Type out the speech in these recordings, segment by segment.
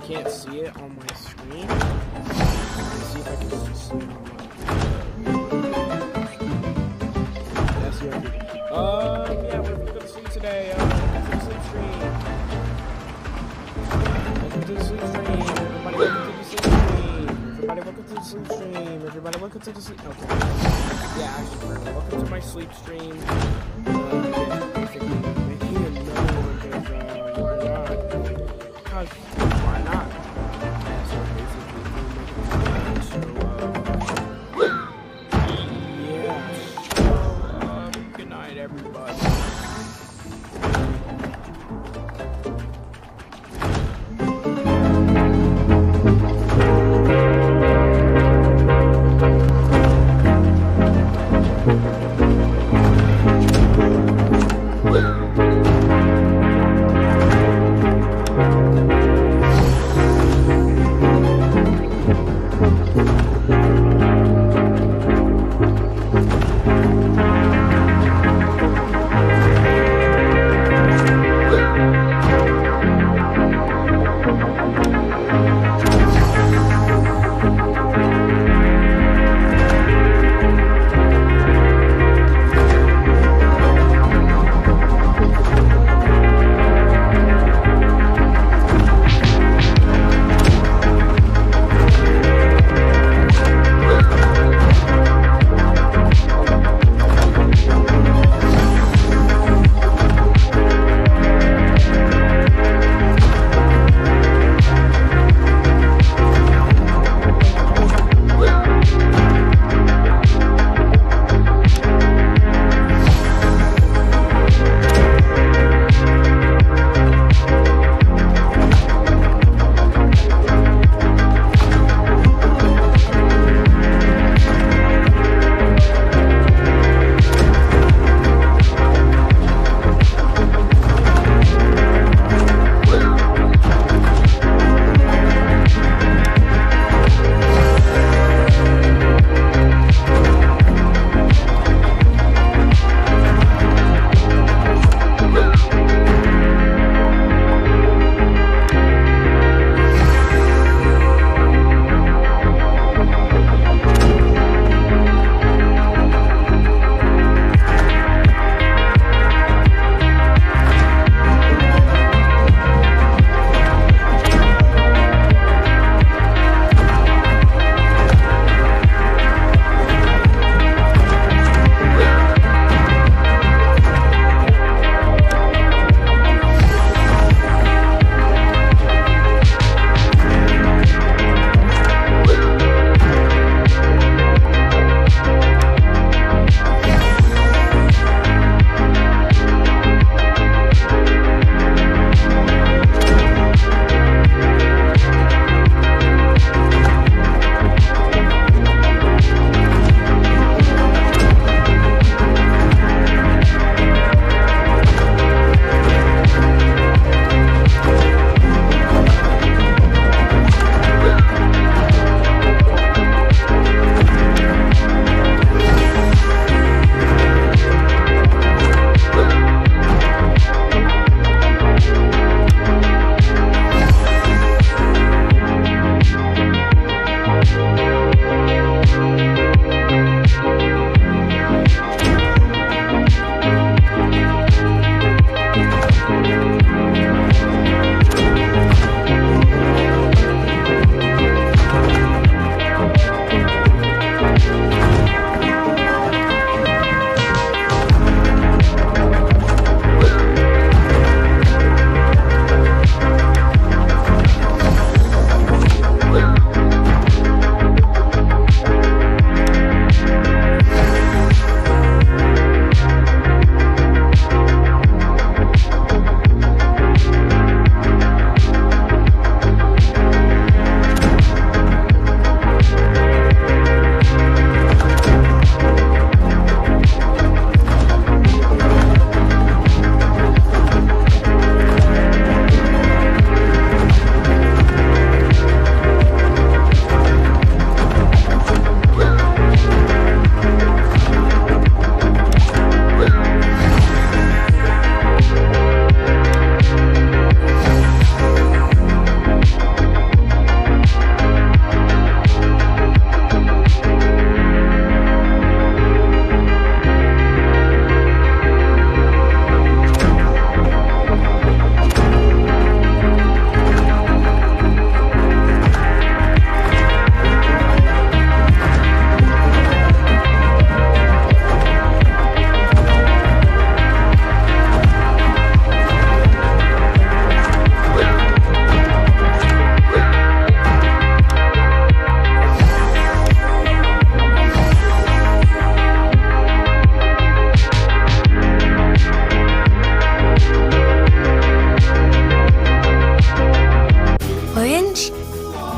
Can't see it on my screen. Let's see if I can just see it on my. That's your video. Yeah, what are we gonna see today? Welcome to the sleep stream. Welcome to the sleep stream. Everybody, welcome to the sleep stream. Everybody, welcome to the sleep stream. Everybody, welcome to the sleep. Okay. Yeah, actually, welcome to my sleep stream. Basically, making another one because why not? Because. Why not? So basically, good night, everybody.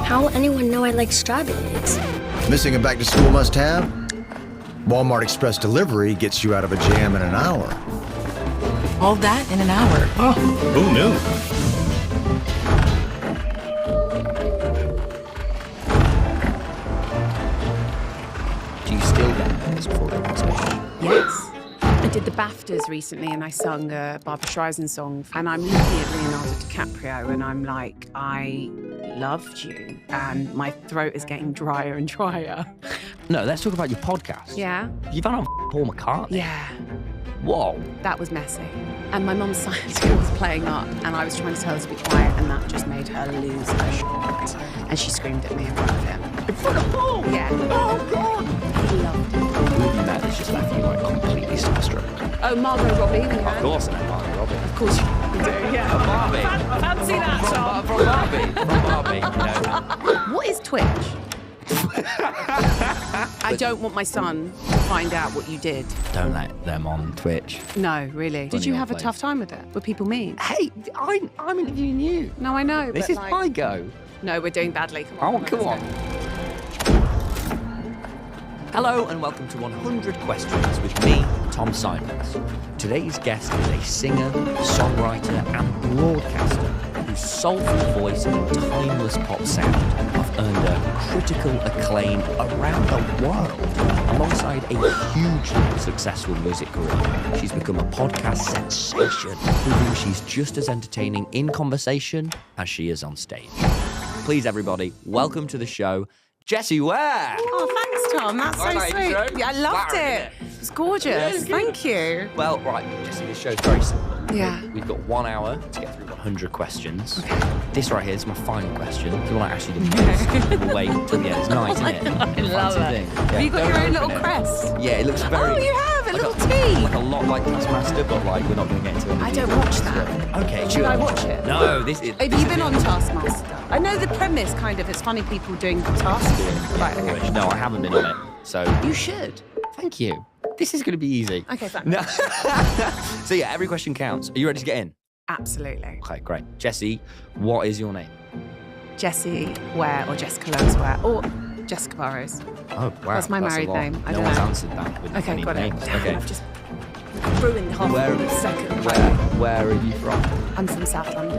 How will anyone know I like strawberries? Missing a back-to-school must-have? Walmart Express Delivery gets you out of a jam in an hour. All that in an hour. Oh, who knew? Do you still get nervous before the stage? Yes. I did the BAFTAs recently and I sung a Barbra Streisand song. And I'm looking at Leonardo DiCaprio and I'm like, I loved you. And my throat is getting drier and drier. No, let's talk about your podcast. Yeah? You've had on Paul McCartney. Yeah. Whoa. That was messy. And my mum's science school was playing up and I was trying to tell her to be quiet and that just made her lose her shit. And she screamed at me in front of him. In front of Paul? Yeah. Oh, God. He loved it. Who have you met that's just left you like completely starstruck? Oh, Margot Robbie. Of course, I know Margot Robbie. Of course you do, yeah. Barbie. Fancy that, Tom. From Barbie. No. What is Twitch? I don't want my son to find out what you did. Don't let them on Twitch. No, really. Did you have a place. tough time with it? Were people mean? Hey, I'm interviewing you. No, I know. This but is like, my go. No, we're doing badly. Come on. Oh, come let's on. go. Hello and welcome to 100 Questions with me, Tom Simons. Today's guest is a singer, songwriter and broadcaster whose soulful voice and timeless pop sound have earned her critical acclaim around the world. Alongside a hugely successful music career, she's become a podcast sensation, proving she's just as entertaining in conversation as she is on stage. Please, everybody, welcome to the show, Jessie Ware. Oh, thanks, Tom. That's so Nice sweet. intro. Yeah, I loved Flattering, it. It's gorgeous. Thank you. Well, right, Jessie, this show's very simple. Yeah. We've got 1 hour to get through 100 questions. This right here is my final question. If you want to actually do this, we'll wait until the end. It's nice, isn't it? I love it. Have you got your own little crest? Yeah, it looks very... Oh, you have a like little tea. Like a lot like Taskmaster, but like we're not going to get into it. I don't watch that. Okay, Should sure. I watch it? No, this is... Have you been on Taskmaster? I know the premise, kind of. It's funny people doing tasks. Right, okay. No, I haven't been on it, so... You should. Thank you. This is going to be easy. Okay, fine. No. So yeah, every question counts. Are you ready to get in? Absolutely. Okay, great. Jessie, what is your name? Jessie Ware or Jessica Lois Ware or Jessica Burrows. Oh, wow. That's my married a lot. name. I No don't one's know. answered that with Okay, any got names. it. Damn, Okay. I've just ruined half Where- a second. Where are you from? I'm from South London.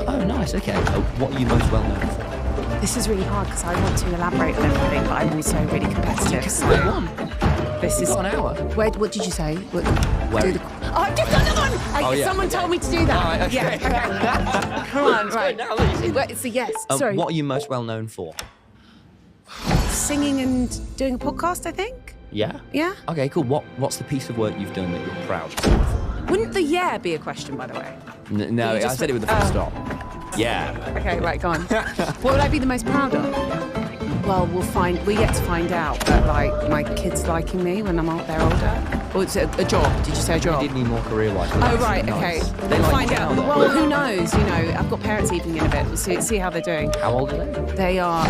Oh, nice. Okay. What are you most well known for? This is really hard because I want to elaborate on everything, but I'm also really competitive. So this is. Got an hour. What did you say? What, Where? do the, oh, I've just done another one! Oh, yeah. Someone told me to do that. Right, okay. Yeah. Okay. Come on, right. Now that you say that. It's a yes. Sorry. What are you most well known for? Singing and doing a podcast, I think. Yeah. Yeah. Okay, cool. What's the piece of work you've done that you're proud of? Wouldn't the yeah be a question, by the way? No, You I just said it with the went- full stop. Yeah. Okay, right, go on. What would I be the most proud of? Well, we're yet to find out, but like my kids liking me when I'm out there older. Or it's a job. Did you say a You job? did need more career-wise. but Oh, that's right, nice. okay. They We'll like find you out. now, though. Well, who knows? You know, I've got parents evening in a bit. We'll see how they're doing. How old are they? They are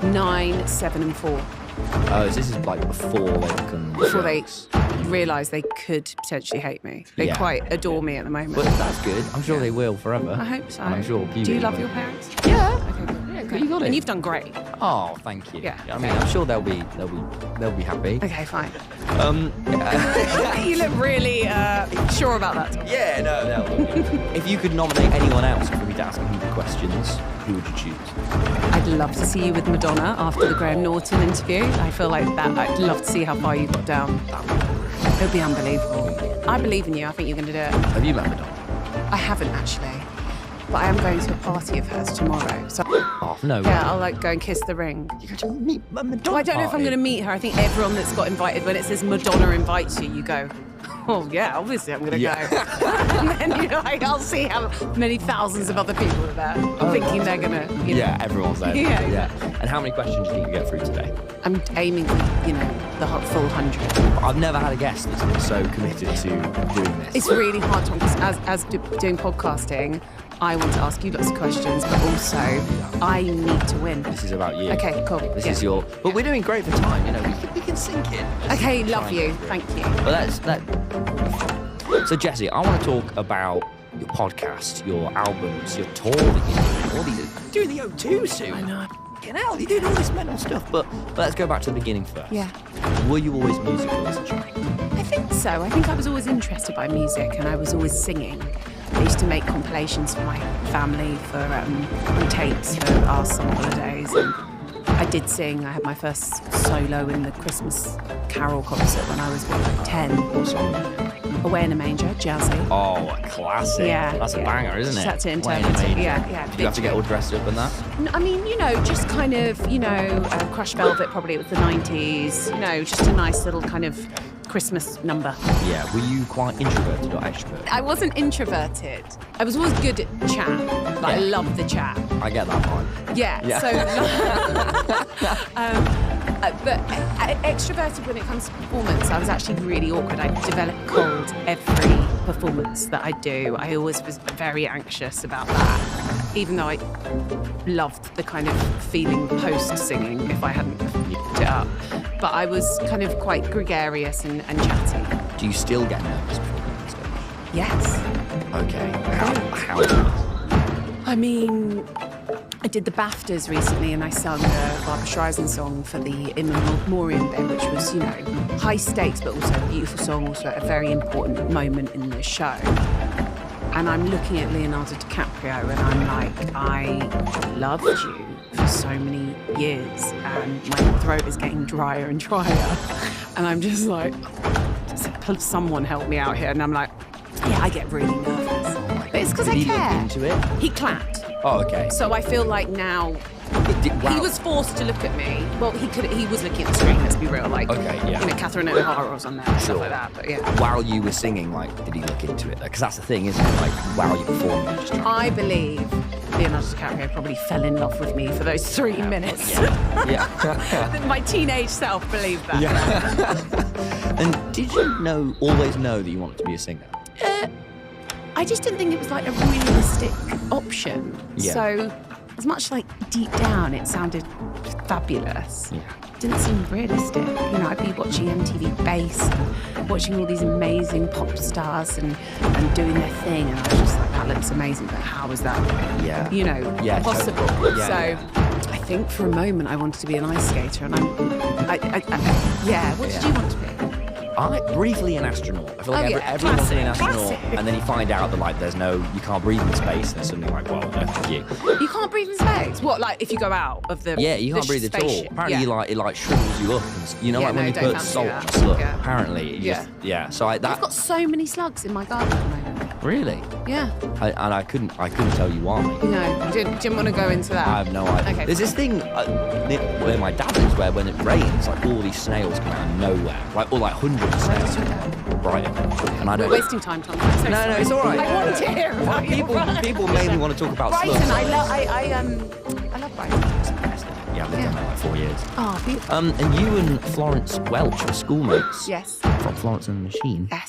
9, 7 and 4. Oh, this is like before they become... Before they adults. realise they could potentially hate me. They Yeah. quite adore me at the moment. But that's good. I'm sure they will forever. I hope so. And I'm sure Do you puberty love will. your parents? Yeah. Okay, good. You got it. And you've done great. Oh, thank you. Yeah. I mean, I'm sure they'll be happy. Okay, fine. Um. You look really sure about that. Yeah. No. If you could nominate anyone else for me to ask 100 questions, who would you choose? I'd love to see you with Madonna after the Graham Norton interview. I feel like that. I'd love to see how far you got down. It would be unbelievable. I believe in you. I think you're going to do it. Have you met Madonna? I haven't actually, but I am going to a party of hers tomorrow. So Oh no. yeah, I'll like go and kiss the ring. You got to meet Madonna. Well, I don't know if I'm going to meet her. I think everyone that's got invited, when it says Madonna invites you, you go, oh yeah, obviously I'm going to Yeah. go. And then I'll see how many thousands of other people are there, thinking they're going to. Yeah, everyone's there. Yeah. And how many questions do you think you get through today? I'm aiming for, the full 100. I've never had a guest that's been so committed to doing this. It's really hard, Tom, because as doing podcasting, I want to ask you lots of questions, but also I need to win. This is about you. Okay, cool. This Yeah. is your. But we're doing great for time. We can sink in. Okay, Let's love try and you. get through it. Thank you. But So Jessie, I want to talk about your podcast, your albums, your tour that you're doing. all these doing the O2 soon. I know. Fucking hell, you're doing all this mental stuff. But let's go back to the beginning first. Yeah. Were you always musical as a child? I think so. I think I was always interested by music and I was always singing. I used to make compilations for my family for on tapes for our summer holidays. And I did sing. I had my first solo in the Christmas Carol concert when I was, 10. What song? Away in a Manger, Jazzy. Oh, a classic. Yeah. That's a yeah. banger, isn't it? Just had to Wayne interpret it. Major. Yeah. Did you have to get all dressed up and that? I mean, just kind of, Crush Velvet, probably it was the 90s, just a nice little kind of Christmas number. Yeah. Were you quite introverted or extroverted? I wasn't introverted. I was always good at chat. Like, I loved the chat. I get that vibe. Yeah. So, but extroverted when it comes to performance, I was actually really awkward. I developed cold every performance that I do. I always was very anxious about that, even though I loved the kind of feeling post-singing if I hadn't f***ed it up. But I was kind of quite gregarious and chatty. Do you still get nervous before going on stage? Yes. Okay. How nervous? I mean, I did the BAFTAs recently and I sung a Barbra Streisand song for the In Memoriam bit, which was, high stakes, but also a beautiful song, also a very important moment in the show. And I'm looking at Leonardo DiCaprio and I'm like, I loved you for so many years and my throat is getting drier and drier. And I'm just like, someone help me out here. And I'm like, yeah, I get really nervous. But it's because I Did he care. look into it? He clapped. Oh, okay. So I feel like now Wow. he was forced to look at me. Well, he was looking at the screen, let's be real. Like, Okay, yeah. Catherine O'Hara was on there and stuff like that. But yeah. While you were singing, did he look into it? Because that's the thing, isn't it? Like, while you performed, you just I believe Leonardo DiCaprio probably fell in love with me for those 3 minutes. Yeah. My teenage self believed that. Yeah. And did you always know that you wanted to be a singer? I just didn't think it was like a realistic option. Yeah. So as much like deep down it sounded fabulous. Yeah. It didn't seem realistic. I'd be watching MTV Base and watching all these amazing pop stars and doing their thing, and I was just like, that looks amazing, but how is that possible? Totally. So I think for a moment I wanted to be an ice skater, and what did you want to be? Briefly an astronaut. I feel like everyone classic, wants to be an astronaut, classic. and then you find out that you can't breathe in space, and there's something like, well, no, thank you. You can't breathe in space? What, like if you go out of the Yeah, you can't the breathe at all. spaceship? Apparently, it shrivels you up, and Yeah, when you don't put fancy salt that. on slug. Yeah. Apparently, So I've got so many slugs in my garden at the moment. really, Yeah. and I couldn't tell you why. No, didn't want to go into that. I have no idea. Okay. There's this thing where my dad lives, where when it rains, all these snails come out of nowhere, hundreds of snails. Right. And I don't. We're wasting time, Tom. I'm so No, sorry. it's all right. I want to hear about your People mainly want to talk about Brighton. slugs. I love Brighton. Yeah, I've lived there now 4 years. Oh, beautiful. And you and Florence Welch were schoolmates. Yes. From Florence and the Machine. Yes.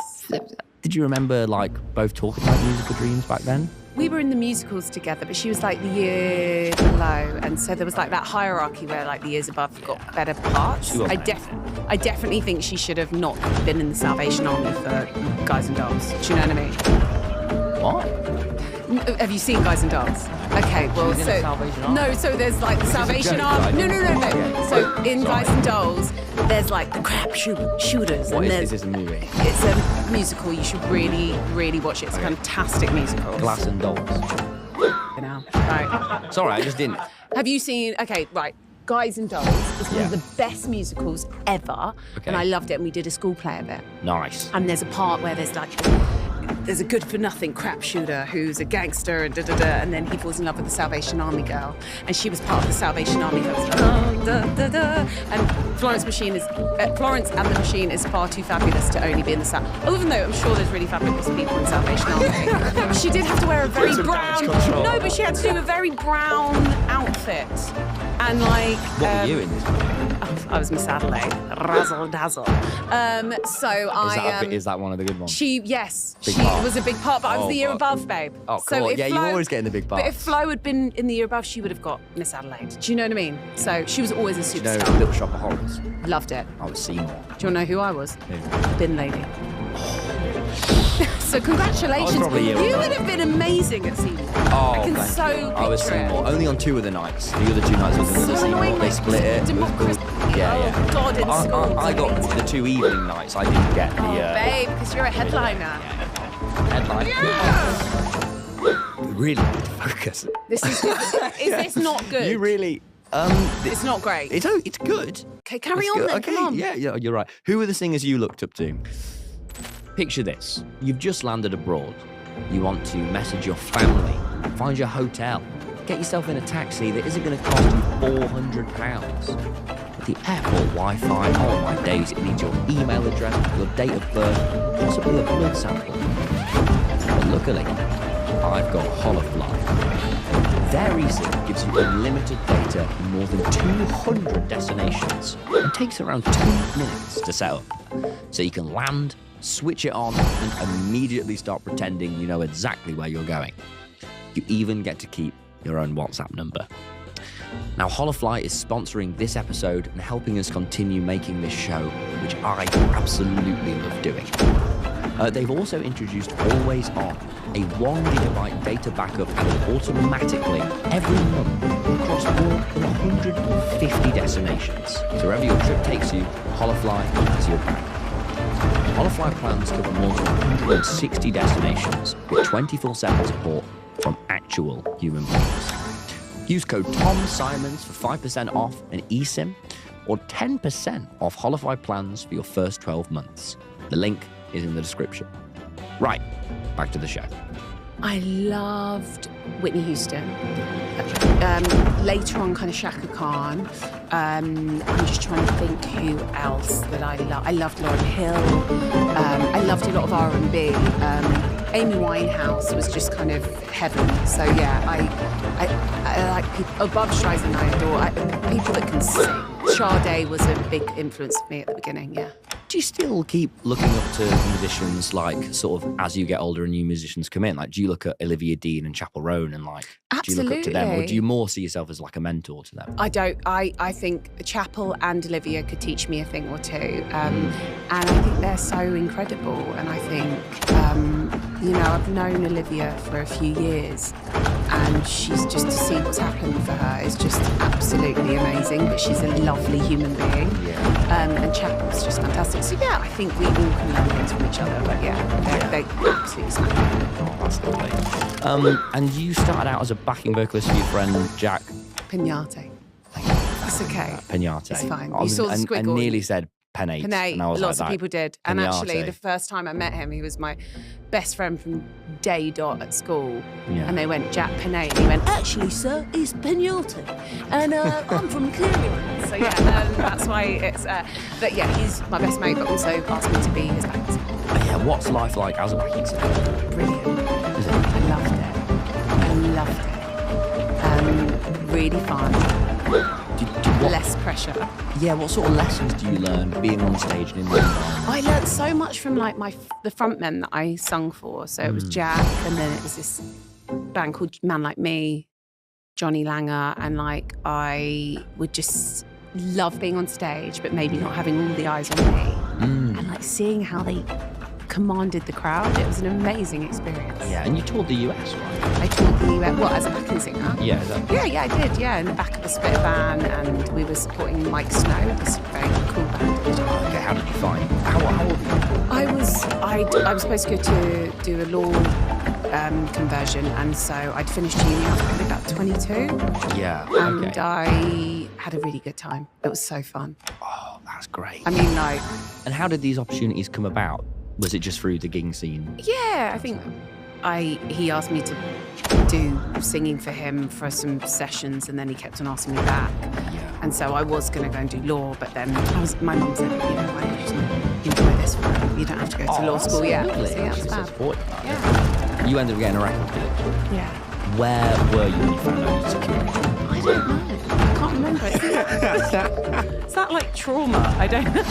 Did you remember both talking about musical dreams back then? We were in the musicals together, but she was like the year below, and so there was that hierarchy where the years above got better parts. She was I amazing. definitely think she should have not been in the Salvation Army for Guys and Dolls. Do you know what I mean? What? Have you seen Guys and Dolls? Okay, well, was in the Salvation Army? no, so there's the Salvation joke, Army. I No. didn't- So in Sorry. Guys and Dolls, there's the crap shooters, What and is there's this a movie? it's a musical. You should really, really watch it. It's a fantastic musical. Glass and Dolls. Now, right. It's all right, I just didn't. Have you seen? Okay, right. Guys and Dolls is one of the best musicals ever, Okay. and I loved it. And we did a school play of it. Nice. And there's a part where there's a good-for-nothing crap shooter who's a gangster and and then he falls in love with the Salvation Army girl, and she was part of the Salvation Army girls. And Florence and the Machine is far too fabulous to only be in the even though I'm sure there's really fabulous people in Salvation Army. She did have to wear a very brown. No, but she had to do a very brown outfit, and What were you in this movie? I was Miss Adelaide, razzle dazzle. Is that one of the good ones? She Big part. was a big part, but I was Oh, the year but- above, babe. Oh, So cool. if Yeah, you're always getting the big But if parts. Flo had been in the year above, she would have got Miss Adelaide. Do you know what I mean? So she was always a superstar. Little Shop of Horrors. Loved it. I was Seymour. Do you want to know who I was? Who? Bin lady. So congratulations. probably You year would have been amazing at Seymour. Oh, I can thank so you. I was picture it. Seymour. Only on 2 of the nights. The other 2 nights was another So Seymour. annoying, They like, split it. It was democracy. cool. Yeah, Oh, yeah. God, in schools, I got I hate the 2 evening nights. I didn't get the Babe, because you're a headliner. headline. Really need to focus. This is this not good? You really. It's not great. It's good. Okay, carry It's on good. then. Okay, Come on. yeah, you're right. Who are the singers you looked up to? Picture this. You've just landed abroad. You want to message your family, find your hotel, get yourself in a taxi that isn't going to cost you £400. But the airport Wi-Fi, oh my days, it needs your email address, your date of birth, possibly a blood sample. But luckily, I've got Holofly. Their eSIM gives you unlimited data in more than 200 destinations and takes around 2 minutes to set up. So you can land, switch it on, and immediately start pretending you know exactly where you're going. You even get to keep your own WhatsApp number. Now, Holofly is sponsoring this episode and helping us continue making this show, which I absolutely love doing. They've also introduced Always On, a 1 GB data backup added automatically every month across more than 150 destinations. So wherever your trip takes you, Holofly has your back. Holofly plans cover more than 160 destinations with 24/7 support from actual human beings. Use code TOMSIMONS for 5% off an eSIM or 10% off Holofly plans for your first 12 months. The link is in the description. Right, back to the show. I loved Whitney Houston. Later on, kind of Shaka Khan. I'm just trying to think who else that I love. I loved Lauryn Hill. I loved a lot of R&B. Amy Winehouse was just kind of heaven. So yeah, I like people. Oh, Barbra Streisand I adore. People that can sing. Sade was a big influence for me at the beginning, yeah. Do you still keep looking up to musicians, like, sort of, as you get older and new musicians come in? Like, do you look at Olivia Dean and Chapel Roan and, like, do you look up to them? Or do you more see yourself as, like, a mentor to them? I don't. I think Chapel and Olivia could teach me a thing or two. And I think they're so incredible. And I think, you know, I've known Olivia for a few years. And she's just, to see what's happened for her is just absolutely amazing. But she's a lovely human being. Yeah. And Chapel's just fantastic. So yeah, I think we all can learn things from each other. But yeah, they absolutely smack it. Oh, that's lovely. And you started out as a backing vocalist for your friend Jack Pignate. It's okay. Pignate. It's fine. You saw the squiggle. I nearly said Penate. Penate, and I was lots like of that. people did. And Pignate. actually, the first time I met him, he was my best friend from day dot at school. Yeah. And they went, Jack Penate. And he went, actually, sir, it's Pignate. And I'm from Cleveland. So yeah, that's why it's... but yeah, he's my best mate, but also asked me to be his backing singer. Yeah, what's life like as a backing singer? Brilliant. Is it? I loved it. Really fun. Less pressure. Yeah, what sort of lessons do you learn being on stage and in the environment? I learned so much from like the frontmen that I sung for. So it was Jack, and then it was this band called Man Like Me, Johnny Langer, and like I would just love being on stage, but maybe not having all the eyes on me, and like seeing how they commanded the crowd. It was an amazing experience. Yeah, and you toured the US, right? I toured the US, what, as a backing singer? Yeah, Yeah, I did, yeah, in the back of a split van, and we were supporting Mike Snow, this very cool band. Okay, how did you find? How old were you? I was supposed to go to do a law conversion, and so I'd finished uni. I was probably about 22, Yeah, and okay. I had a really good time. It was so fun. Oh, that's great. I mean, like, And how did these opportunities come about? Was it just through the gigging scene? yeah, I think he asked me to do singing for him for some sessions, and then he kept on asking me back. Yeah. And so I was going to go and do law, but then my mum said, you know, why don't you just enjoy this for him? You don't have to go to law school yet. So yeah, it's fab. Yeah. You ended up getting a record deal. Yeah. Where were you when you found out you secured it? I don't know. I can't remember. Is that like trauma? I don't know.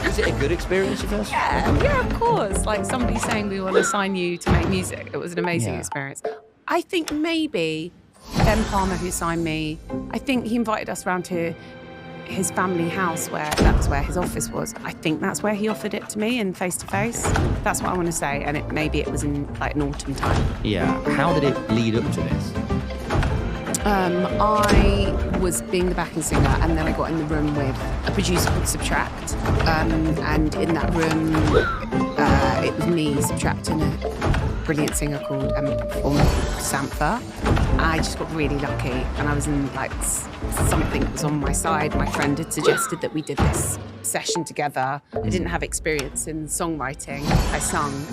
Was it a good experience, your first? Yeah, of course. Like somebody saying we want to sign you to make music. It was an amazing Yeah. experience. I think maybe Ben Palmer, who signed me, I think he invited us round to his family house, that was where his office was. I think that's where he offered it to me in face-to-face. That's what I want to say. And maybe it was in like an autumn time. Yeah. How did it lead up to this? I was being the backing singer, and then I got in the room with a producer called Subtract. And in that room, it was me, Subtract, and a brilliant singer called performer called Sampha. I just got really lucky, and I was in like something that was on my side. My friend had suggested that we did this session together. I didn't have experience in songwriting. I sung,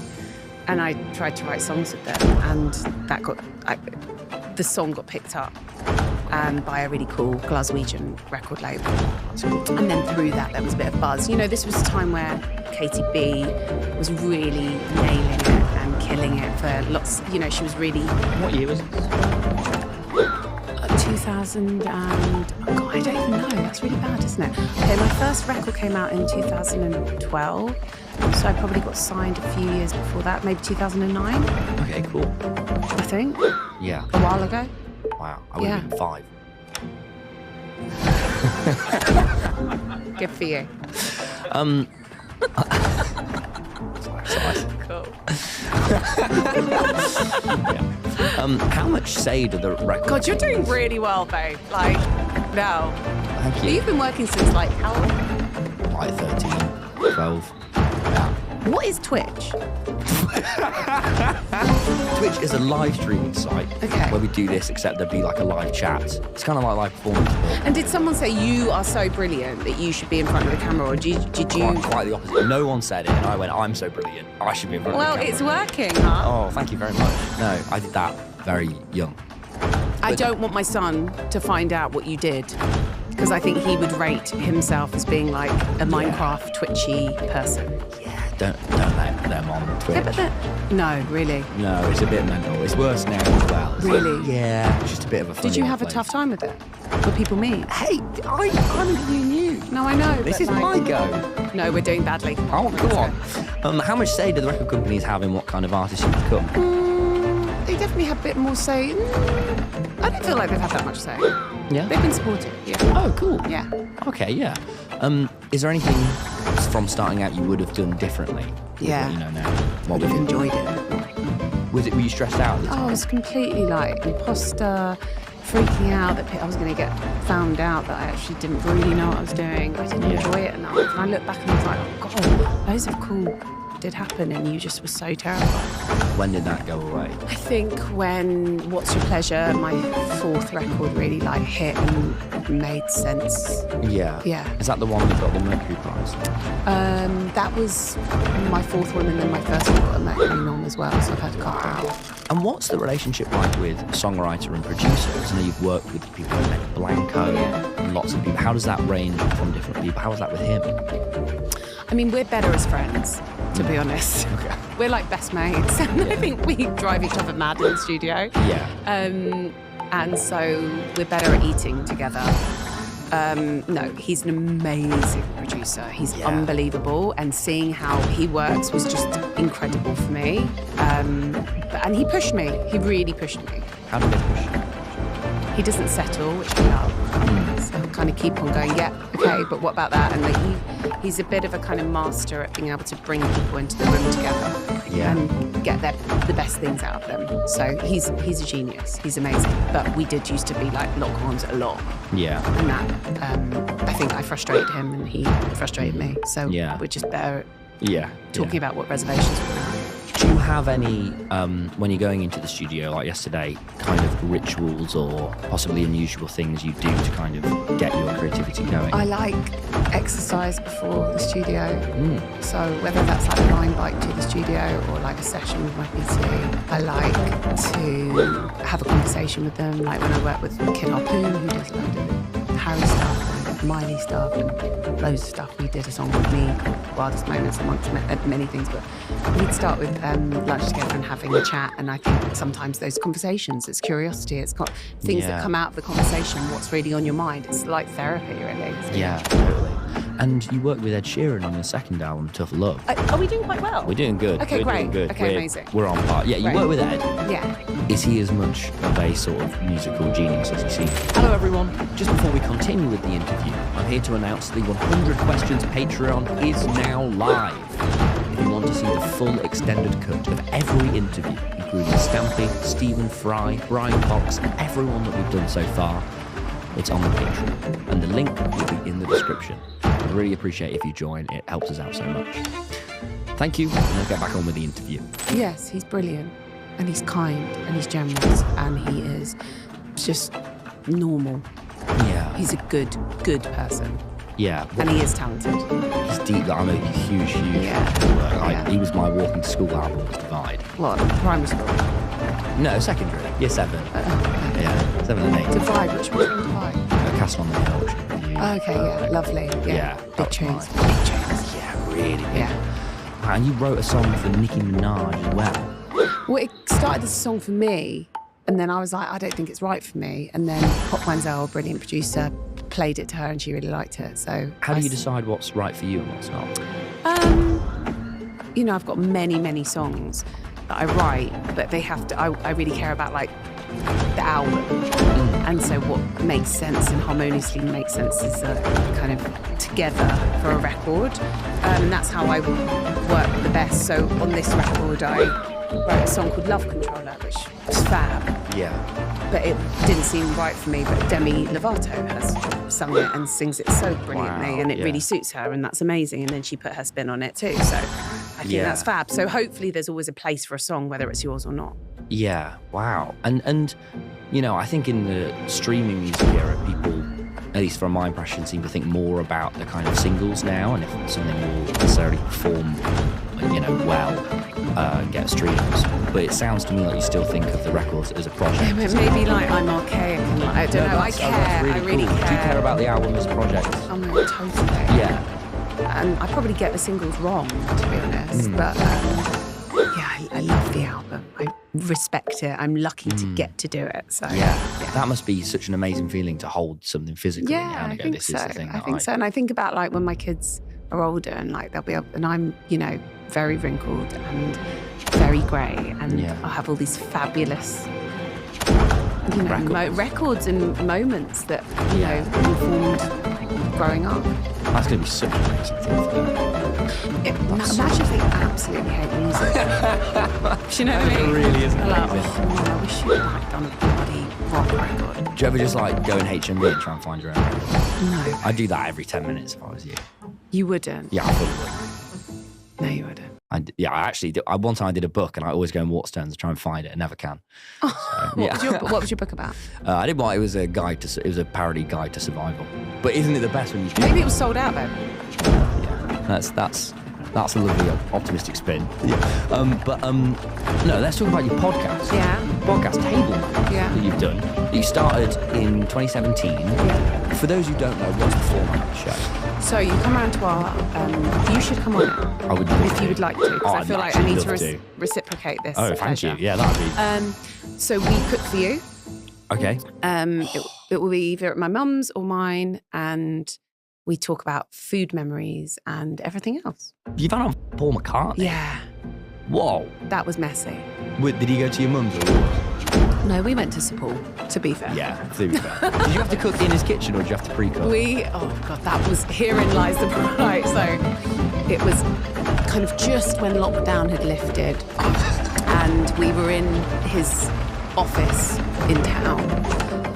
and I tried to write songs with them, and the song got picked up by a really cool Glaswegian record label. And then through that, there was a bit of buzz. You know, this was a time where Katie B was really nailing it and killing it for lots. You know, she was really. What year was this? 2000 and God, I don't even know. That's really bad, isn't it? Okay, my first record came out in 2012, so I probably got signed a few years before that, maybe 2009. Okay, cool. I think. Yeah. A while ago. Wow. I would have been 5. Good for you. Cool. How much say do the record? God, you're doing really well, babe. Like, no. Thank you. You've been working since like how long? Like 13, 12. Yeah. What is Twitch? Twitch is a live streaming site where we do this, except there'd be like a live chat. It's kind of like live performance. And did someone say you are so brilliant that you should be in front of the camera, or did you? Quite the opposite. No one said it, and I went, I'm so brilliant. I should be in front of the camera. Well, it's working, huh? Oh, thank you very much. No, I did that very young. I don't want my son to find out what you did, because I think he would rate himself as being like a Minecraft Twitchy person. Don't let them on Twitch. Yeah, but no, really. No, it's a bit mental. It's worse now as well. Really? Yeah, it's just a bit of a funny Did you have place. a tough time with it? Were people mean? Hey, I'm you. No, I know. This but is my go. No, we're doing badly. Oh, go on. How much say do the record companies have in what kind of artist you become? They definitely have a bit more say. I don't feel like they've had that much say. Yeah? They've been supportive. Yeah. Oh, cool. Yeah. Okay, yeah. Is there anything from starting out you would have done differently? Yeah. What you know now? What we've enjoyed it a bit more. Were you stressed out at the time? I was completely like imposter, freaking out that I was going to get found out that I actually didn't really know what I was doing. I didn't enjoy it enough. And I look back and I was like, oh God, loads of cool did happen and you just were so terrified. When did that go away? I think when What's Your Pleasure, my fourth record, really like hit and made sense. Yeah. Yeah. Is that the one that got the Mercury Prize? That was my fourth one, and then my first one got a Mercury nom as well, so I've had a couple. And what's the relationship like with songwriter and producer? Because I know you've worked with people like Benny Blanco and lots of people. How does that range from different people? How was that with him? I mean, we're better as friends, to be honest. Okay. We're like best mates, and I think we drive each other mad in the studio. Yeah. And so we're better at eating together. No, he's an amazing producer. He's unbelievable, and seeing how he works was just incredible for me. And he pushed me. He really pushed me. How did they push you? He doesn't settle, which I love. So he'll kind of keep on going, yeah, okay, but what about that? And like he's a bit of a kind of master at being able to bring people into the room together and get the best things out of them. So he's a genius. He's amazing. But we did used to be like lock horns a lot. Yeah. And that, I think I frustrated him and he frustrated me. So we're just better at talking about what reservations we have. Do you have any, when you're going into the studio, like yesterday, kind of rituals or possibly unusual things you do to kind of get your creativity going? I like exercise before the studio. So whether that's like a line bike to the studio or like a session with my PT, I like to have a conversation with them. Like when I work with Kid Harpoon, who does loads of Harry stuff and Miley stuff and loads of stuff. We did a song with me called Wildest Moments amongst many things, but we'd start with lunch together and having a chat. And I think sometimes those conversations, it's curiosity, it's got things that come out of the conversation, what's really on your mind. It's like therapy, really. Yeah, totally. And you worked with Ed Sheeran on the second album, Tough Love. Are we doing quite well? We're doing good. Okay, We're great. Doing good. Okay, amazing. We're on par. Yeah, you Great. work with Ed. Yeah. Is he as much of a sort of musical genius as you seem? Hello, everyone. Just before we continue with the interview, I'm here to announce the 100 Questions Patreon is now live. If you want to see the full extended cut of every interview, including Stampy, Stephen Fry, Brian Cox, and everyone that we've done so far, it's on the Patreon, and the link will be in the description. I'd really appreciate if you join. It helps us out so much. Thank you, and let's get back on with the interview. Yes, he's brilliant, and he's kind, and he's generous, and he is just normal. Yeah. He's a good person, Yeah. and he is talented. He's deep. I'm a huge Yeah. Like, he was my walking to school album was Divide. What, primary school? No, secondary. Year 7. Yeah, 7 and 8. Divide, which one's on Divide? Castle on the Hill. Which one did you- Okay, yeah, lovely. Yeah, Yeah, big that's tunes. mine. Big tunes. Yeah, really big. Yeah. And you wrote a song for Nicki Minaj as well. Well, it started as a song for me, and then I was like, I don't think it's right for me. And then Pop Wenzel, a brilliant producer, played it to her, and she really liked it. So How do you decide what's right for you and what's not? You know, I've got many songs that I write, but they have to. I really care about like the album, and so what makes sense and harmoniously makes sense is kind of together for a record, and that's how I work the best. So on this record, I wrote a song called Love Controller, which was fab. Yeah. But it didn't seem right for me. But Demi Lovato has sung it and sings it so brilliantly, Wow, and it yeah. really suits her, and that's amazing. And then she put her spin on it too. So I think that's fab. So hopefully there's always a place for a song, whether it's yours or not. Yeah. Wow. And you know, I think in the streaming music era, people, at least from my impression, seem to think more about the kind of singles now, and if something will necessarily perform, you know, well, get streams. But it sounds to me like you still think of the records as a project. Maybe like I'm archaic and like, I don't know. I care. I really care. Do you care about the album as a project? Oh my God, totally. Yeah. And I probably get the singles wrong, to be honest. But yeah, I love the album. I respect it. I'm lucky to get to do it. So Yeah. That must be such an amazing feeling to hold something physically in your yeah, hand I and go, think this so. is the thing I that think so. And I think about like when my kids are older and like they'll be up, and I'm, you know, very wrinkled and very grey, and Yeah. I'll have all these fabulous, you know, Records. records and moments that, you know, informed growing up. That's going to be such an amazing thing for them. Imagine if they absolutely hate music. Do you know what I mean? It really is They're like, amazing. oh man, I wish you had like done a bloody rock record. Do you ever just like go in HMV and try and find your own record? No, I do that every 10 minutes if I was you. you wouldn't. Yeah, I probably would. No, you wouldn't. I actually did. One time I did a book and I always go in Waterstones to try and find it and never can. What was your book about? I did one. It was a guide to. It was a parody guide to survival. But isn't it the best when you do? Maybe it was sold out then. Yeah, that's a lovely optimistic spin. Yeah. No, let's talk about your podcast. Yeah. Podcast Table Manners Yeah. that you've done. You started in 2017. Yeah. For those who don't know, what's the format of the show? So you come around to our. You should come on it I would love if to. you would like to, because Oh, I I'd feel like I actually need to love to. reciprocate this. Oh, thank you. pleasure. Yeah, that'd be. So we cook for you. Okay. It will be either at my mum's or mine, and we talk about food memories and everything else. You've had on Paul McCartney. Yeah, Whoa. that was messy. Did he go to your mum's or yours? No, we went to St Paul, to be fair. Yeah, to be fair. Did you have to cook in his kitchen or did you have to pre-cook? Oh God, that was, herein lies the right. So it was kind of just when lockdown had lifted, and we were in his office in town,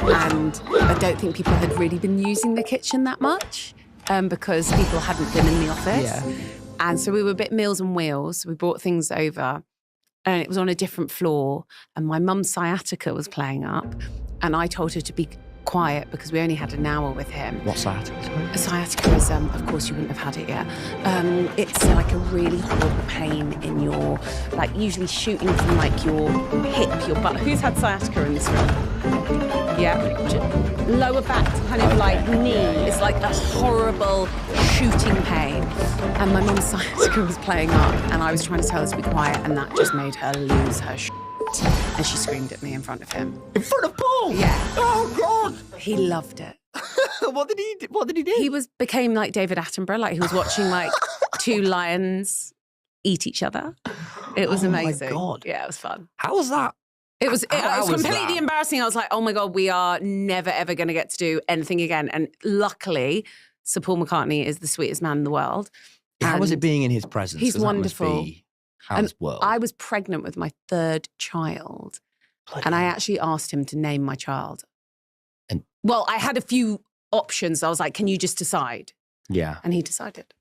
and I don't think people had really been using the kitchen that much, because people hadn't been in the office. Yeah. And so we were a bit meals on wheels. We brought things over, and it was on a different floor, and my mum's sciatica was playing up, and I told her to be quiet because we only had an hour with him. What's that? A sciatica is, of course you wouldn't have had it yet. It's like a really horrible pain in your, like usually shooting from like your hip, your butt. Who's had sciatica in this room? Yeah. Lower back to kind of like knee. It's like a horrible shooting pain. And my mum's sciatica was playing up, and I was trying to tell her to be quiet, and that just made her lose her shit. And she screamed at me in front of him. In front of Paul? Yeah. Oh, God. He loved it. What did he do? He became like David Attenborough, like he was watching like two lions eat each other. It was amazing. Oh my God. Yeah, it was fun. How was that? It was How was completely that? embarrassing. I was like, oh my God, we are never, ever going to get to do anything again. And luckily, Sir Paul McCartney is the sweetest man in the world. How was it And being in his presence? he's 'Cause that must wonderful. be How's world? I was pregnant with my third child. Bloody And I hell. actually asked him to name my child. And- Well, I had a few options. I was like, can you just decide? Yeah. And he decided.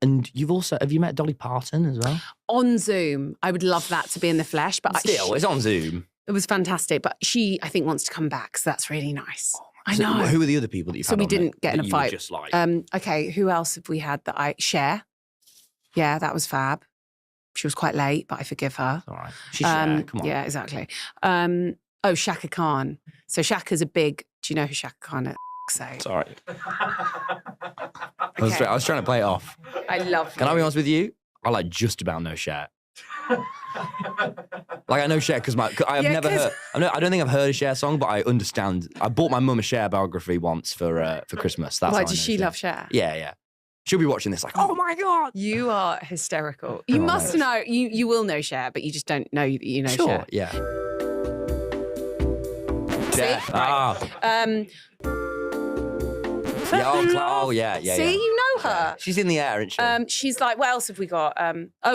And have you met Dolly Parton as well? On Zoom. I would love that to be in the flesh. But Still, it's on Zoom. it was fantastic. But she, I think, wants to come back. So that's really nice. I So know. who are the other people that you've So had we on didn't get in that a you were fight. Just like, Okay, who else have we had that Cher. Yeah, that was fab. She was quite late, but I forgive her. all right. She's Cher, come on. Yeah, exactly. Shaka Khan. So Shaka's do you know who Shaka Khan is? Say. Sorry. Okay. I was trying to play it off. I love Can I be honest with you? I like just about know Cher. Like I know Cher because I've Yeah, never 'cause- heard. I don't think I've heard a Cher song, but I understand. I bought my mum a Cher biography once for Christmas. That's Why how I does know she Cher. love Cher? Yeah. She'll be watching this like, oh my God. You are hysterical. You Oh, must no. know. You will know Cher, but you just don't know that you know Sure. Cher. Yeah. See? Cher. Right. Ah. Yeah. See, you know her. She's in the air, isn't she? She's like, what else have we got?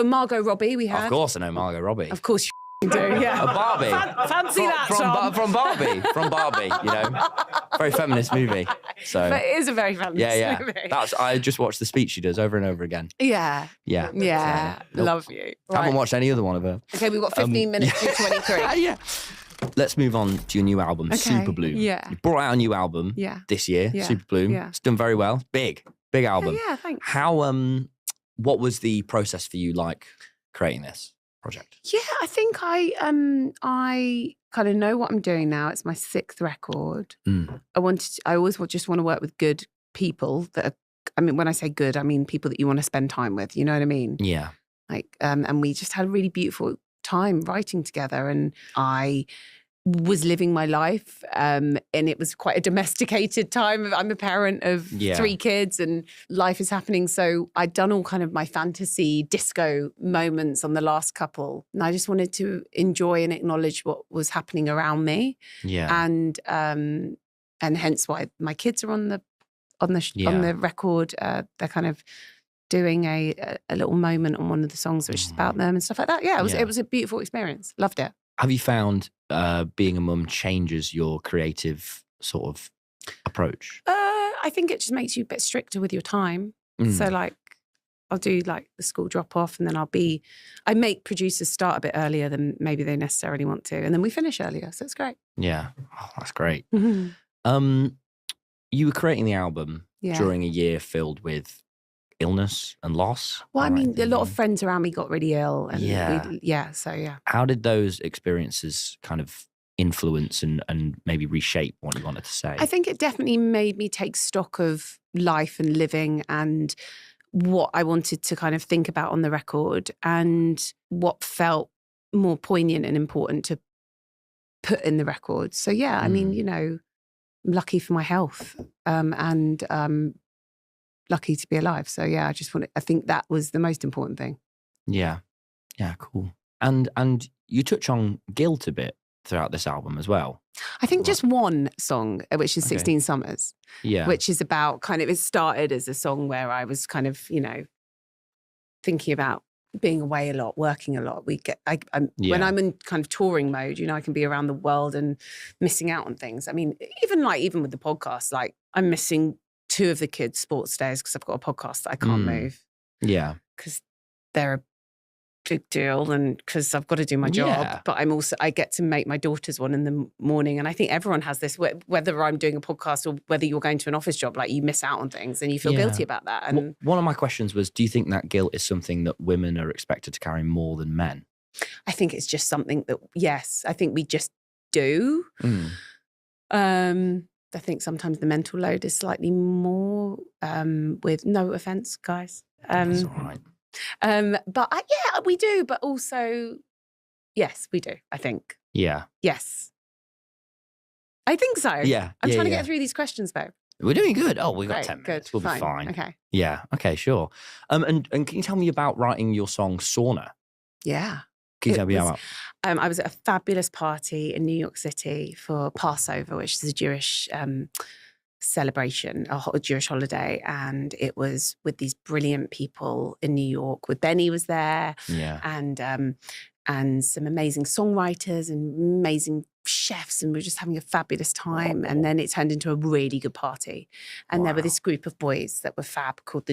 Margot Robbie. We had. Of course, I know Margot Robbie. Of course, you do. Yeah. A Barbie. Fancy that, Tom. From Barbie. You know, very feminist movie. So But it is a very feminist yeah. movie. I just watched the speech she does over and over again. Yeah. Yeah. Yeah. So, nope. Love you. Haven't Right. watched any other one of her. Okay, we've got 15 minutes to 23. Yeah. Let's move on to your new album, Okay, Super Bloom. yeah. You brought out a new album Yeah. this year, Yeah, Super Bloom. yeah. It's done very well. Big album. Yeah, thanks. How what was the process for you like creating this project? Yeah, I think I kind of know what I'm doing now. It's my 6th record. Mm. I always just want to work with good people that are, I mean, when I say good, I mean people that you want to spend time with. You know what I mean? Yeah. Like, and we just had a really beautiful time writing together, and I was living my life, and it was quite a domesticated time. I'm a parent of Yeah. 3 kids, and life is happening. So I'd done all kind of my fantasy disco moments on the last couple, and I just wanted to enjoy and acknowledge what was happening around me, Yeah. and hence why my kids are on the Yeah. on the record. They're kind of doing a little moment on one of the songs, which is about them and stuff like that. Yeah, Yeah. it was a beautiful experience. Loved it. Have you found being a mum changes your creative sort of approach? I think it just makes you a bit stricter with your time. So like, I'll do like the school drop off, and then I make producers start a bit earlier than maybe they necessarily want to, and then we finish earlier. So it's great. Yeah. Oh, that's great. Yeah. You were creating the album during a year filled with illness and loss. Well, I am mean, right a in lot of thinking? friends around me got really ill, and Yeah. So yeah. How did those experiences kind of influence and maybe reshape what you wanted to say? I think it definitely made me take stock of life and living and what I wanted to kind of think about on the record and what felt more poignant and important to put in the record. So yeah, I mean, I'm lucky for my health, and lucky to be alive. So yeah, I think that was the most important thing. Yeah. Yeah, cool. And you touch on guilt a bit throughout this album as well. I think just one song, which is Okay. 16 Summers, Yeah. which is about it started as a song where I was kind of, thinking about being away a lot, working a lot. When Yeah. I'm in kind of touring mode, I can be around the world and missing out on things. I mean, even with the podcast, like I'm missing 2 of the kids' sports days because I've got a podcast that I can't move Yeah. because they're a big deal and because I've got to do my job. Yeah. But I get to make my daughter's one in the morning. And I think everyone has this, whether I'm doing a podcast or whether you're going to an office job, like you miss out on things and you feel Yeah. guilty about that. And One of my questions was, do you think that guilt is something that women are expected to carry more than men? I think it's just something that, yes, I think we just do. I think sometimes the mental load is slightly more, with no offense, guys. That's all right. But yeah, we do. But also, yes, we do. I think. Yeah. Yes. I think so. Yeah. I'm yeah, trying to yeah. get through these questions, babe. We're doing good. Oh, we got Great, 10 good, minutes. We'll be fine. Okay. Yeah. Okay, sure. And can you tell me about writing your song Sauna? Yeah. Can you It tell me was- about? I was at a fabulous party in New York City for Passover, which is a Jewish celebration, a Jewish holiday. And it was with these brilliant people in New York. With Benny was there, Yeah. and some amazing songwriters and amazing chefs, and we were just having a fabulous time. And then it turned into a really good party. And there were Wow. this group of boys that were fab called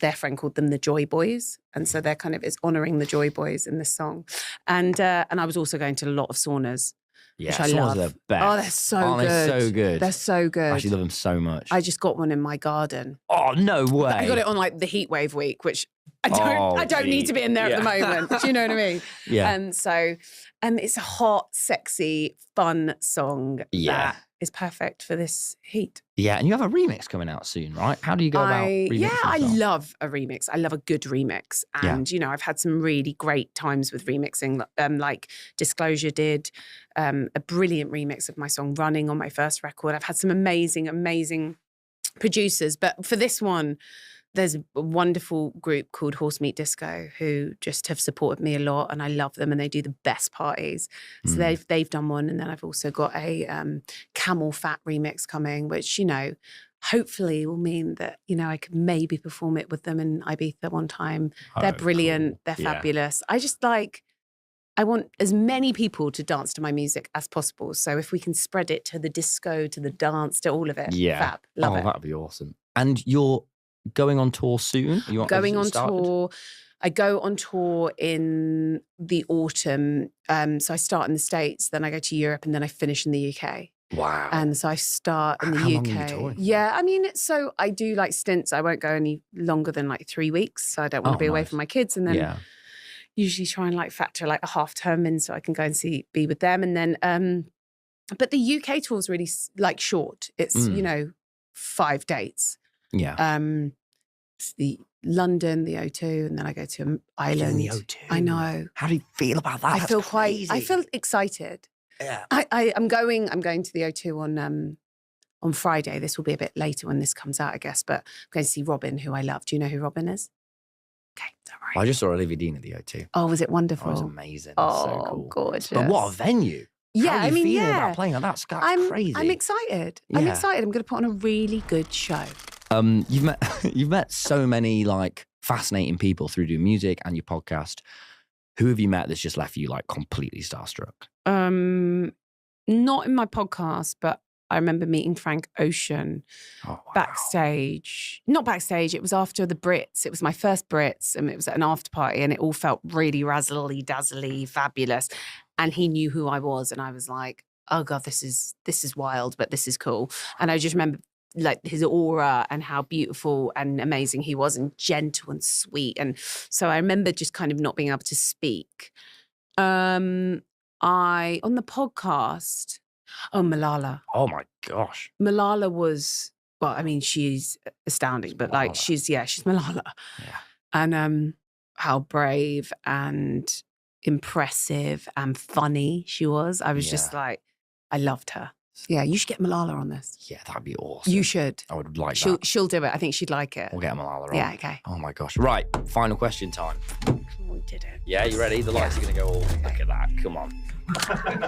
their friend called them the Joy Boys. And so they're kind of, it's honoring the Joy Boys in this song. And I was also going to a lot of saunas, Yeah. which I Saunas love. are the best. Oh, they're so Aren't good. they so good? They're so good. I actually love them so much. I just got one in my garden. Oh, no way. I got it on like the heat wave week, which I Oh, don't need to be in there at the yeah. moment. Do you know what I mean? Yeah. And so it's a hot, sexy, fun song Yeah. that is perfect for this heat. Yeah. And you have a remix coming out soon, right? How do you go about remixing I songs? love a remix. I love a good remix. Yeah. And, you know, I've had some really great times with remixing. Like Disclosure did a brilliant remix of my song Running on my first record. I've had some amazing, amazing producers. But for this one, there's a wonderful group called Horse Meat Disco who just have supported me a lot, and I love them, and they do the best parties. So they've done one, and then I've also got a Camel Fat remix coming, which, you know, hopefully will mean that, you know, I could maybe perform it with them in Ibiza one time. They're brilliant. Cool. They're Yeah. fabulous. I want as many people to dance to my music as possible. So if we can spread it to the disco, to the dance, to all of it, Yeah. fab. Love it. That'd be awesome. And you're going on tour soon? Are you Going has on it started? tour. I go on tour in the autumn. So I start in the States, then I go to Europe, and then I finish in the UK. Wow. And so I start in the How UK. long are you touring for? Yeah, I mean, so I do like stints. I won't go any longer than like 3 weeks. So I don't want Oh, to be away nice. from my kids. And then yeah. usually try and like factor like a half term in so I can go and be with them. And then, but the UK tour is really like short. It's, you know, 5 dates. Yeah. It's the London, the O2, and then I go to Ireland. the O2. I know. How do you feel about that? I That's feel crazy. I feel excited. Yeah. I'm going to the O2 on Friday. This will be a bit later when this comes out, I guess. But I'm going to see Robin, who I love. Do you know who Robin is? Okay, don't worry. I just saw Olivia Dean at the O2. Oh, was it wonderful? Oh, it was amazing. Oh, So cool. gorgeous. But what a venue. Yeah, How do you I mean, feel yeah. about playing like that? That's crazy. I'm excited. Yeah. I'm excited. I'm going to put on a really good show. You've met so many like fascinating people through doing music and your podcast. Who have you met that's just left you like completely starstruck? Not in my podcast, but I remember meeting Frank Ocean Oh, wow. backstage. Not backstage, it was after the Brits. It was my first Brits, and it was at an after party, and it all felt really razzly dazzly, fabulous. And he knew who I was, and I was like, oh God, this is wild, but this is cool. And I just remember like his aura and how beautiful and amazing he was, and gentle and sweet. And so I remember just kind of not being able to speak. On the podcast, Malala. Oh my gosh. Malala was, well, I mean, she's astounding, but like she's Malala. Yeah. And how brave and impressive and funny she was. I was just like, I loved her. Yeah, you should get Malala on this. Yeah, that'd be awesome. You should. I would like She'll that. do it. I think she'd like it. We'll get Malala on. Yeah, okay. Oh my gosh. Right, final question time. We did it. Yeah, you ready? The lights are going to go all, look at that. Come on.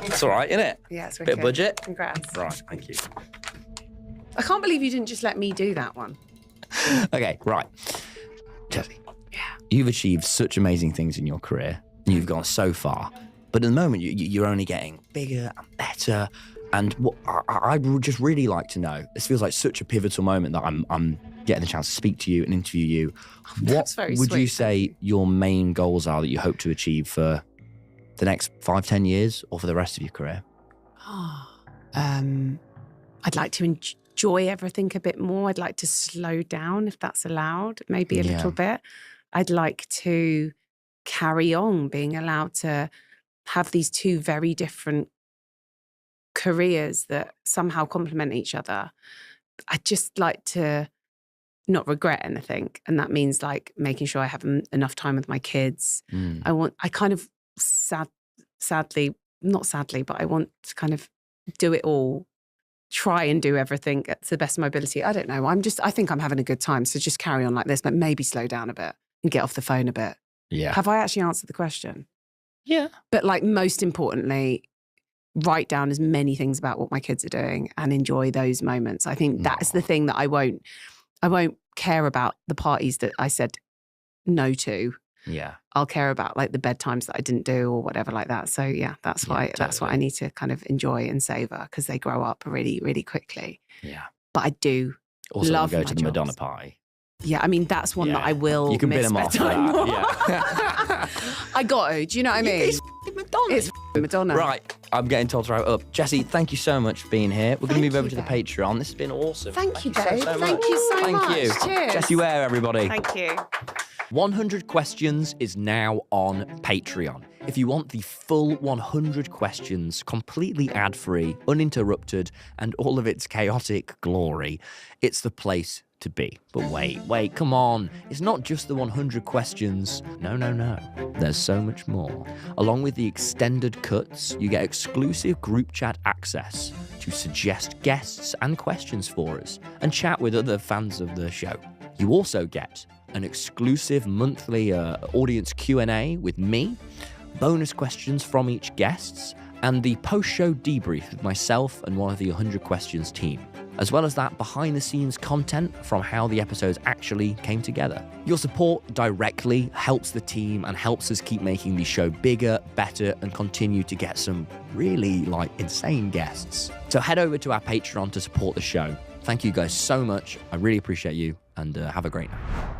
It's all right, isn't it? Yeah, it's Bit of wicked. budget? Congrats. Right, thank you. I can't believe you didn't just let me do that one. Okay, right. Jesse, Yeah. you've achieved such amazing things in your career. You've gone so far. But at the moment, you're only getting bigger and better. And what I would just really like to know, this feels like such a pivotal moment that I'm getting the chance to speak to you and interview you. That's very would you sweet, say your main goals are that you hope to achieve for the next 5-10 years or for the rest of your career? I'd like to enjoy everything a bit more. I'd like to slow down if that's allowed, maybe a Yeah. little bit. I'd like to carry on being allowed to have these two very different careers that somehow complement each other. I'd just like to not regret anything. And that means like making sure I have enough time with my kids. I kind of sadly, not sadly, but I want to kind of do it all try and do everything to the best of my ability. I don't know. I think I'm having a good time. So just carry on like this, but maybe slow down a bit and get off the phone a bit. Yeah. Have I actually answered the question? Yeah. But like most importantly, write down as many things about what my kids are doing and enjoy those moments. I think that's the thing that I won't care about the parties that I said no to. Yeah. I'll care about like the bedtimes that I didn't do or whatever like that. So yeah, that's why that's what I need to kind of enjoy and savor because they grow up really, really quickly. Yeah. But I do also love go my to the jobs. Madonna party. Yeah, I mean that's one that I will. You can miss bin them off for bedtime more. that. I got to. Do you know what I mean? It's Madonna. It's Madonna. Right, I'm getting told to wrap up. Jesse, thank you so much for being here. We're going to move over to the Patreon. This has been awesome. Thank you, so, babe. so Thank much. you so Thank much. you. Cheers. Jesse Ware, everybody. Thank you. 100 Questions is now on Patreon. If you want the full 100 questions, completely ad-free, uninterrupted, and all of its chaotic glory, it's the place to be. But wait, come on. It's not just the 100 questions. No. There's so much more. Along with the extended cuts, you get exclusive group chat access to suggest guests and questions for us and chat with other fans of the show. You also get an exclusive monthly audience Q&A with me, bonus questions from each guest, and the post-show debrief with myself and one of the 100 Questions team. As well as that behind-the-scenes content from how the episodes actually came together. Your support directly helps the team and helps us keep making the show bigger, better, and continue to get some really, insane guests. So head over to our Patreon to support the show. Thank you guys so much. I really appreciate you, and have a great night.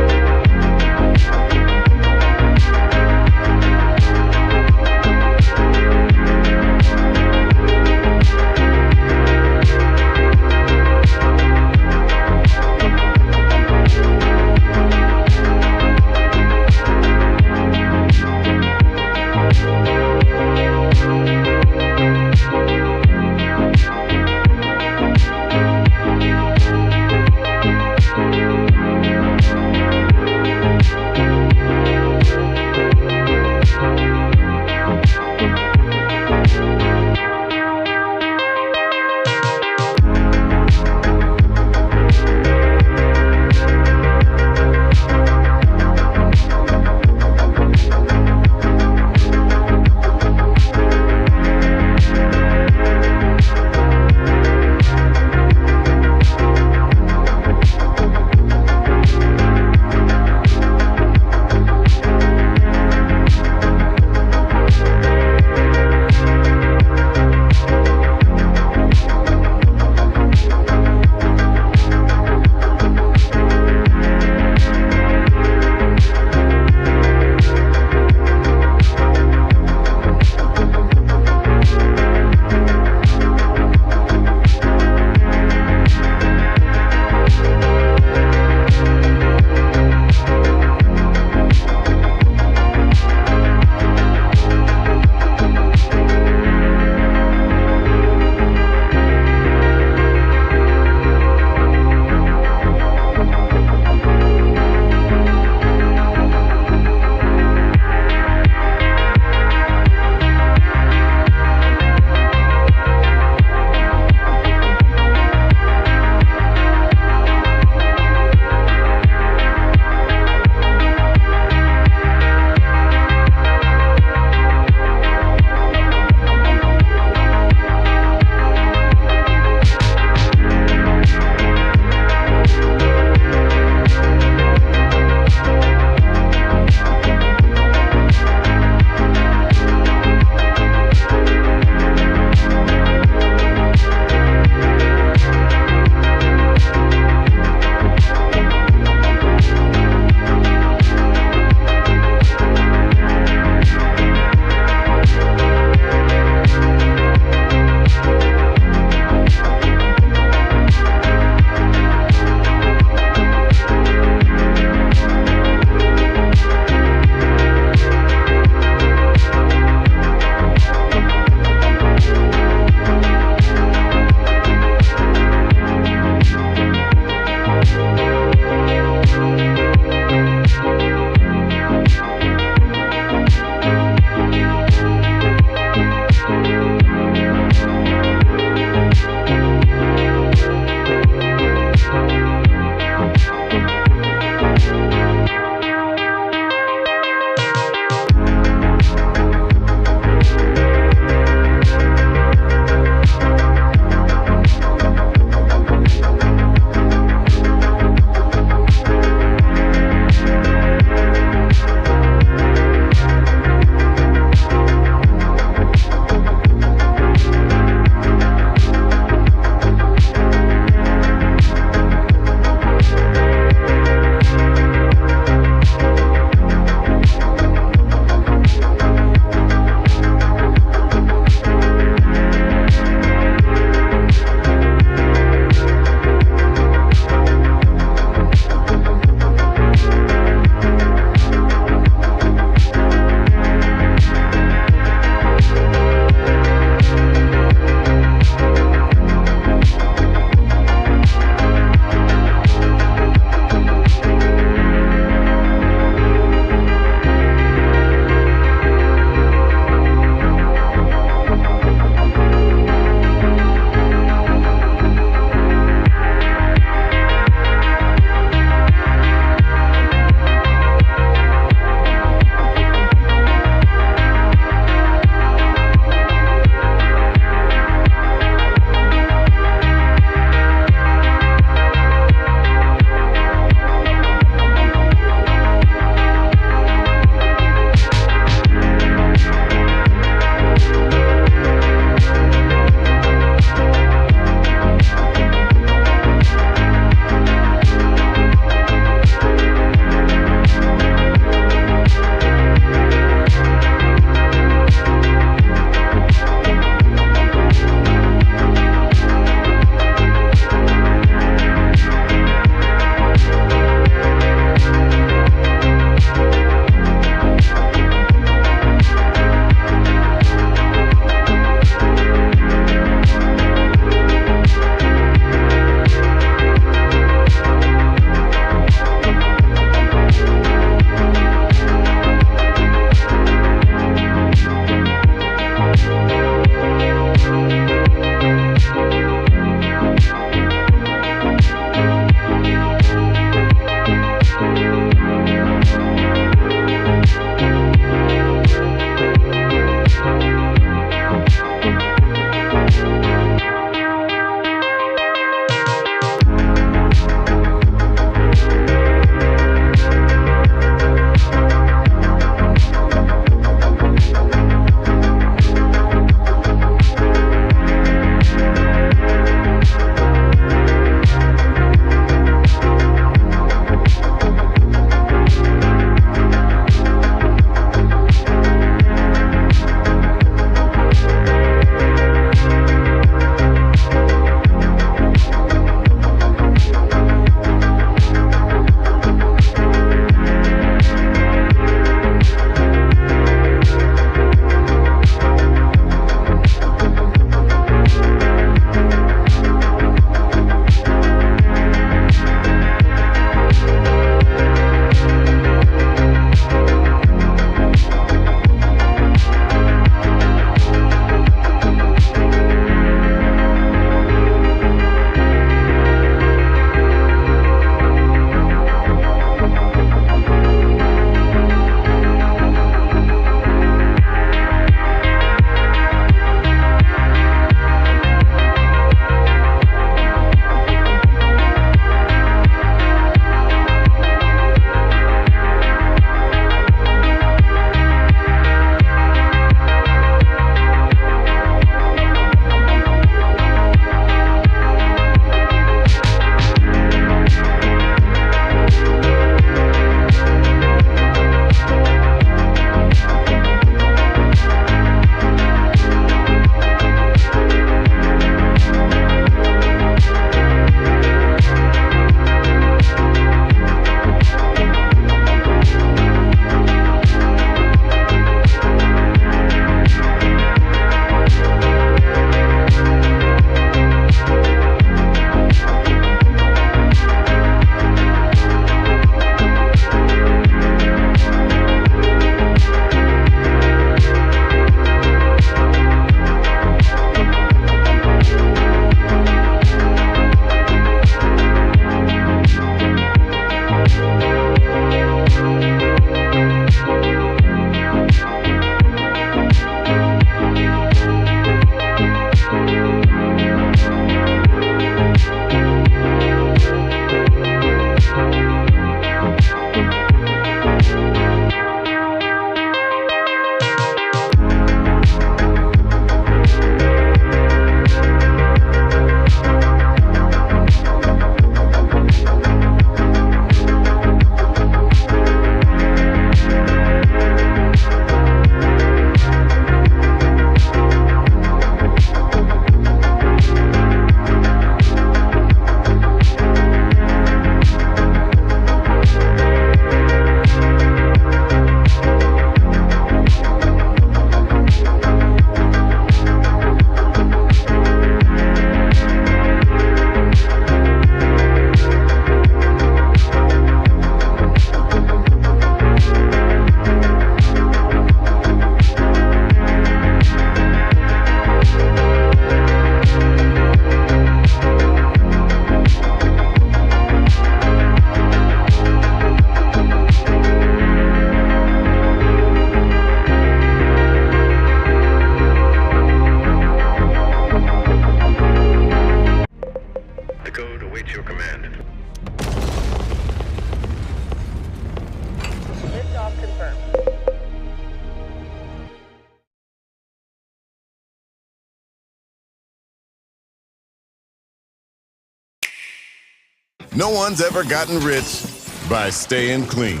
No one's ever gotten rich by staying clean.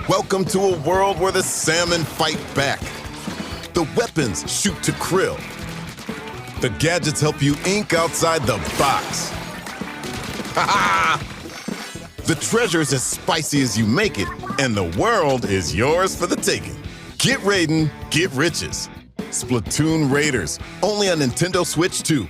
Welcome to a world where the salmon fight back. The weapons shoot to krill. The gadgets help you ink outside the box. Ha ha! The treasure's as spicy as you make it, and the world is yours for the taking. Get raiding, get riches. Splatoon Raiders, only on Nintendo Switch 2.